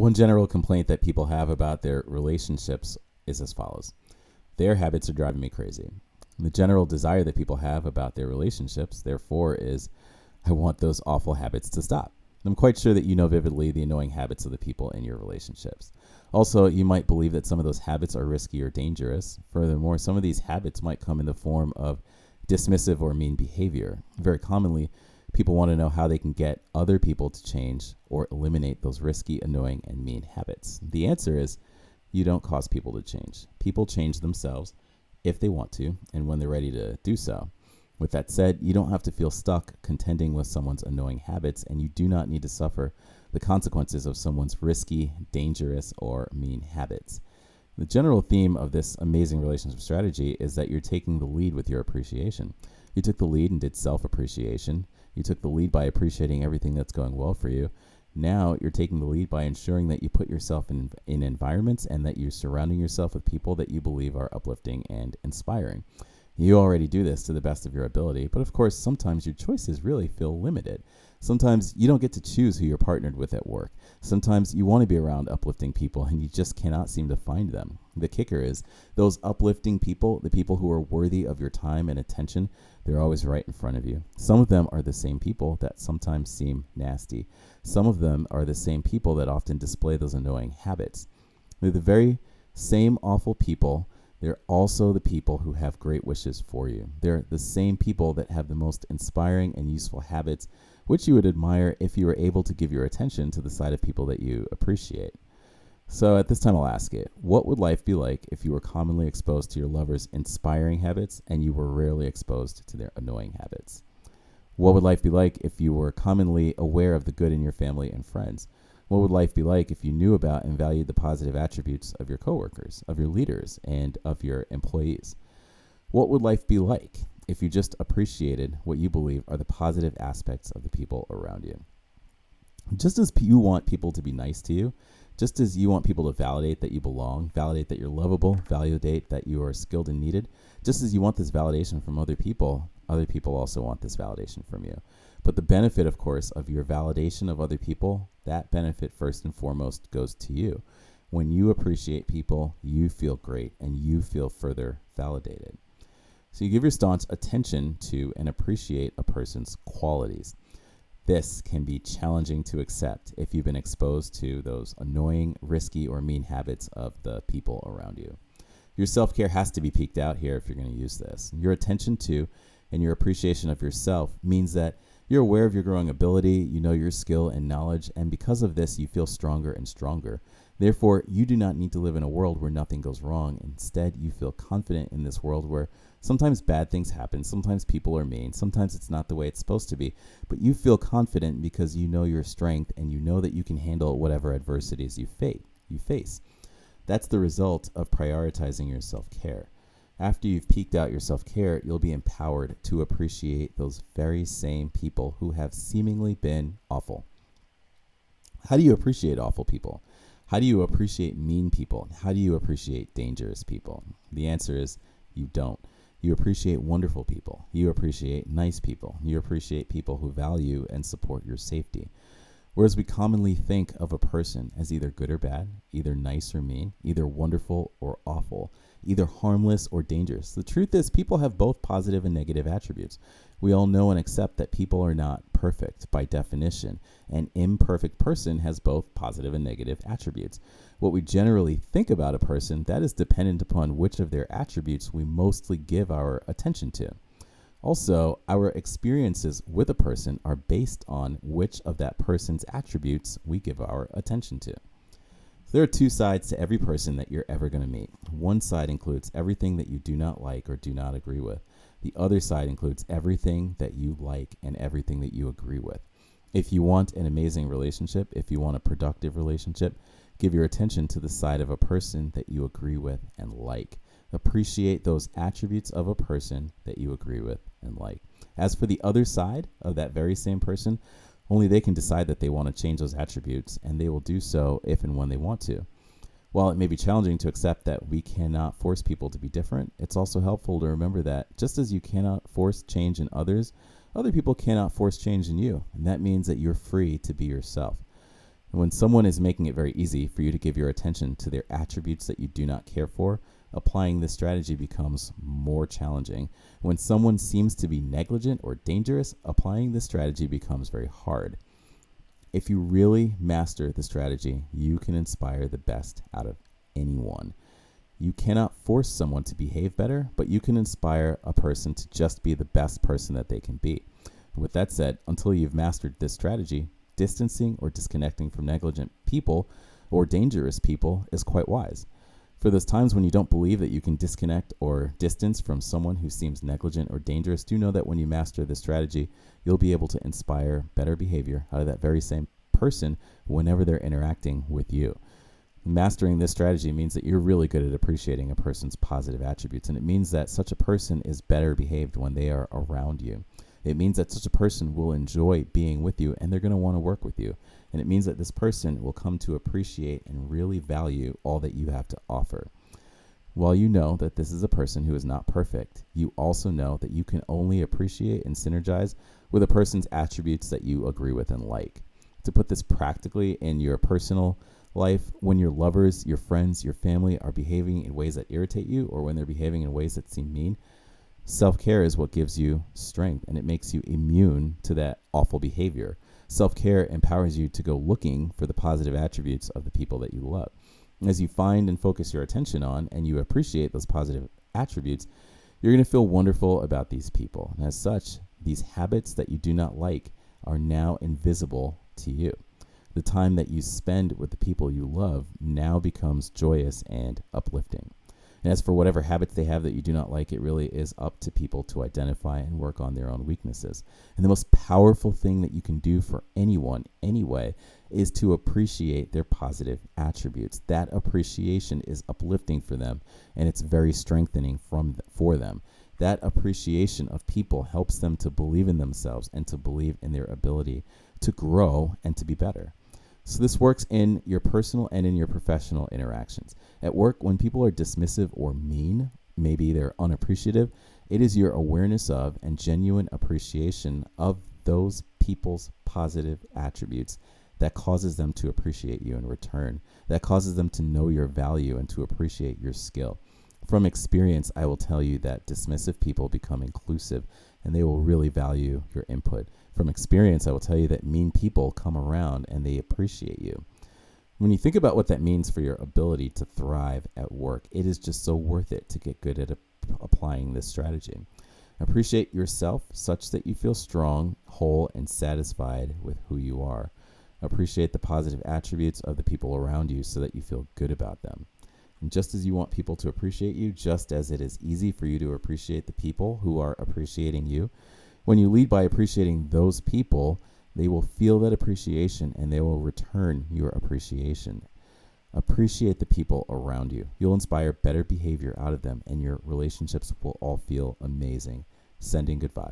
One general complaint that people have about their relationships is as follows. Their habits are driving me crazy. The general desire that people have about their relationships, therefore, is I want those awful habits to stop. I'm quite sure that you know vividly the annoying habits of the people in your relationships. Also, you might believe that some of those habits are risky or dangerous. Furthermore, some of these habits might come in the form of dismissive or mean behavior. Very commonly, people want to know how they can get other people to change or eliminate those risky, annoying, and mean habits. The answer is you don't cause people to change. People change themselves if they want to and when they're ready to do so. With that said, you don't have to feel stuck contending with someone's annoying habits, and you do not need to suffer the consequences of someone's risky, dangerous, or mean habits. The general theme of this amazing relationship strategy is that you're taking the lead with your appreciation. You took the lead and did self-appreciation. You took the lead by appreciating everything that's going well for you. Now you're taking the lead by ensuring that you put yourself in environments and that you're surrounding yourself with people that you believe are uplifting and inspiring. You already do this to the best of your ability, but of course, sometimes your choices really feel limited. Sometimes you don't get to choose who you're partnered with at work. Sometimes you want to be around uplifting people and you just cannot seem to find them. The kicker is those uplifting people, the people who are worthy of your time and attention, they're always right in front of you. Some of them are the same people that sometimes seem nasty. Some of them are the same people that often display those annoying habits. They're the very same awful people. They're also the people who have great wishes for you. They're the same people that have the most inspiring and useful habits, which you would admire if you were able to give your attention to the side of people that you appreciate. So at this time, I'll ask it, what would life be like if you were commonly exposed to your lover's inspiring habits and you were rarely exposed to their annoying habits? What would life be like if you were commonly aware of the good in your family and friends? What would life be like if you knew about and valued the positive attributes of your coworkers, of your leaders, and of your employees? What would life be like if you just appreciated what you believe are the positive aspects of the people around you? Just as you want people to be nice to you, just as you want people to validate that you belong, validate that you're lovable, validate that you are skilled and needed, just as you want this validation from other people also want this validation from you. But the benefit, of course, of your validation of other people, that benefit first and foremost goes to you. When you appreciate people, you feel great and you feel further validated. So you give your staunch attention to and appreciate a person's qualities. This can be challenging to accept if you've been exposed to those annoying, risky, or mean habits of the people around you. Your self-care has to be peaked out here if you're going to use this. Your attention to and your appreciation of yourself means that you're aware of your growing ability, you know your skill and knowledge, and because of this, you feel stronger and stronger. Therefore, you do not need to live in a world where nothing goes wrong. Instead, you feel confident in this world where sometimes bad things happen, sometimes people are mean, sometimes it's not the way it's supposed to be, but you feel confident because you know your strength and you know that you can handle whatever adversities you face. That's the result of prioritizing your self-care. After you've peaked out your self-care, you'll be empowered to appreciate those very same people who have seemingly been awful. How do you appreciate awful people? How do you appreciate mean people? How do you appreciate dangerous people? The answer is you don't. You appreciate wonderful people. You appreciate nice people. You appreciate people who value and support your safety. Whereas we commonly think of a person as either good or bad, either nice or mean, either wonderful or awful, either harmless or dangerous. The truth is, people have both positive and negative attributes. We all know and accept that people are not perfect by definition. An imperfect person has both positive and negative attributes. What we generally think about a person, that is dependent upon which of their attributes we mostly give our attention to. Also, our experiences with a person are based on which of that person's attributes we give our attention to. There are two sides to every person that you're ever going to meet. One side includes everything that you do not like or do not agree with. The other side includes everything that you like and everything that you agree with. If you want an amazing relationship, if you want a productive relationship, give your attention to the side of a person that you agree with and like. Appreciate those attributes of a person that you agree with and like. As for the other side of that very same person, only they can decide that they want to change those attributes, and they will do so if and when they want to. While it may be challenging to accept that we cannot force people to be different, it's also helpful to remember that just as you cannot force change in others, other people cannot force change in you. And that means that you're free to be yourself. And when someone is making it very easy for you to give your attention to their attributes that you do not care for, applying this strategy becomes more challenging. When someone seems to be negligent or dangerous, applying this strategy becomes very hard. If you really master the strategy, you can inspire the best out of anyone. You cannot force someone to behave better, but you can inspire a person to just be the best person that they can be. With that said, until you've mastered this strategy, distancing or disconnecting from negligent people or dangerous people is quite wise. For those times when you don't believe that you can disconnect or distance from someone who seems negligent or dangerous, do know that when you master this strategy, you'll be able to inspire better behavior out of that very same person whenever they're interacting with you. Mastering this strategy means that you're really good at appreciating a person's positive attributes, and it means that such a person is better behaved when they are around you. It means that such a person will enjoy being with you, and they're going to want to work with you. And it means that this person will come to appreciate and really value all that you have to offer. While you know that this is a person who is not perfect, you also know that you can only appreciate and synergize with a person's attributes that you agree with and like. To put this practically in your personal life, when your lovers, your friends, your family are behaving in ways that irritate you, or when they're behaving in ways that seem mean, self-care is what gives you strength, and it makes you immune to that awful behavior. Self-care empowers you to go looking for the positive attributes of the people that you love. As you find and focus your attention on and you appreciate those positive attributes, you're going to feel wonderful about these people. And as such, these habits that you do not like are now invisible to you. The time that you spend with the people you love now becomes joyous and uplifting. And as for whatever habits they have that you do not like, it really is up to people to identify and work on their own weaknesses. And the most powerful thing that you can do for anyone, anyway, is to appreciate their positive attributes. That appreciation is uplifting for them, and it's very strengthening for them. That appreciation of people helps them to believe in themselves and to believe in their ability to grow and to be better. So this works in your personal and in your professional interactions. At work, when people are dismissive or mean, maybe they're unappreciative, it is your awareness of and genuine appreciation of those people's positive attributes that causes them to appreciate you in return, that causes them to know your value and to appreciate your skill. From experience, I will tell you that dismissive people become inclusive, and they will really value your input. From experience, I will tell you that mean people come around and they appreciate you. When you think about what that means for your ability to thrive at work, it is just so worth it to get good at applying this strategy. Appreciate yourself such that you feel strong, whole, and satisfied with who you are. Appreciate the positive attributes of the people around you so that you feel good about them. And just as you want people to appreciate you, just as it is easy for you to appreciate the people who are appreciating you, when you lead by appreciating those people, they will feel that appreciation and they will return your appreciation. Appreciate the people around you. You'll inspire better behavior out of them, and your relationships will all feel amazing. Sending good vibes.